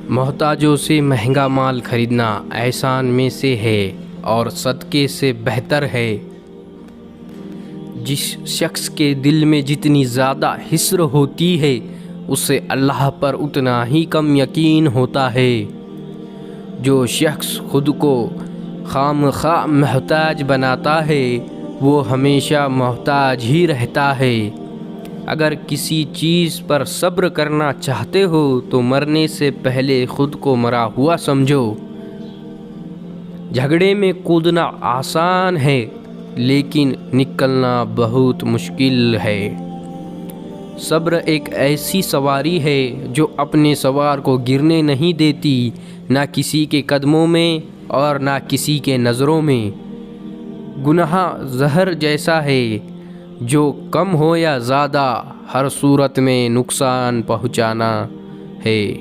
محتاجوں سے مہنگا مال خریدنا احسان میں سے ہے اور صدقے سے بہتر ہے۔ جس شخص کے دل میں جتنی زیادہ حسر ہوتی ہے اسے اللہ پر اتنا ہی کم یقین ہوتا ہے۔ جو شخص خود کو خواہ محتاج بناتا ہے وہ ہمیشہ محتاج ہی رہتا ہے۔ اگر کسی چیز پر صبر کرنا چاہتے ہو تو مرنے سے پہلے خود کو مرا ہوا سمجھو۔ جھگڑے میں کودنا آسان ہے لیکن نکلنا بہت مشکل ہے۔ صبر ایک ایسی سواری ہے جو اپنے سوار کو گرنے نہیں دیتی، نہ کسی کے قدموں میں اور نہ کسی کے نظروں میں۔ گناہ زہر جیسا ہے، جو کم ہو یا زیادہ ہر صورت میں نقصان پہنچانا ہے۔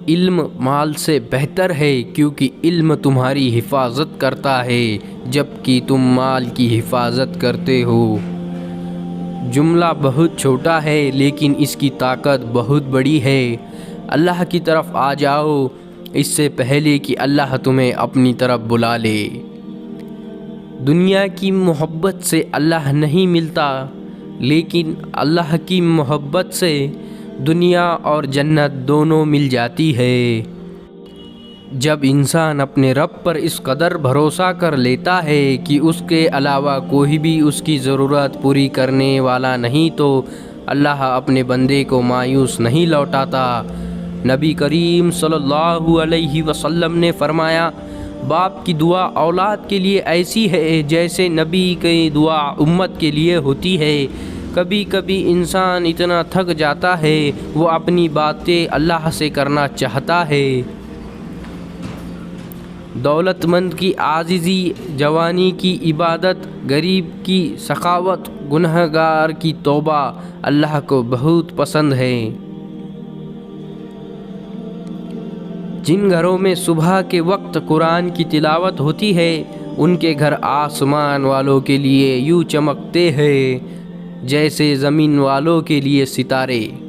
علم مال سے بہتر ہے کیونکہ علم تمہاری حفاظت کرتا ہے جبکہ تم مال کی حفاظت کرتے ہو۔ جملہ بہت چھوٹا ہے لیکن اس کی طاقت بہت بڑی ہے۔ اللہ کی طرف آ جاؤ اس سے پہلے کہ اللہ تمہیں اپنی طرف بلا لے۔ دنیا کی محبت سے اللہ نہیں ملتا لیکن اللہ کی محبت سے دنیا اور جنت دونوں مل جاتی ہے۔ جب انسان اپنے رب پر اس قدر بھروسہ کر لیتا ہے کہ اس کے علاوہ کوئی بھی اس کی ضرورت پوری کرنے والا نہیں تو اللہ اپنے بندے کو مایوس نہیں لوٹاتا۔ نبی کریم صلی اللہ علیہ وسلم نے فرمایا، باپ کی دعا اولاد کے لیے ایسی ہے جیسے نبی کی دعا امت کے لیے ہوتی ہے۔ کبھی کبھی انسان اتنا تھک جاتا ہے وہ اپنی باتیں اللہ سے کرنا چاہتا ہے۔ دولت مند کی عاجزی، جوانی کی عبادت، غریب کی سخاوت، گنہگار کی توبہ اللہ کو بہت پسند ہے۔ جن گھروں میں صبح کے وقت قرآن کی تلاوت ہوتی ہے ان کے گھر آسمان والوں کے لیے یوں چمکتے ہیں جیسے زمین والوں کے لیے ستارے۔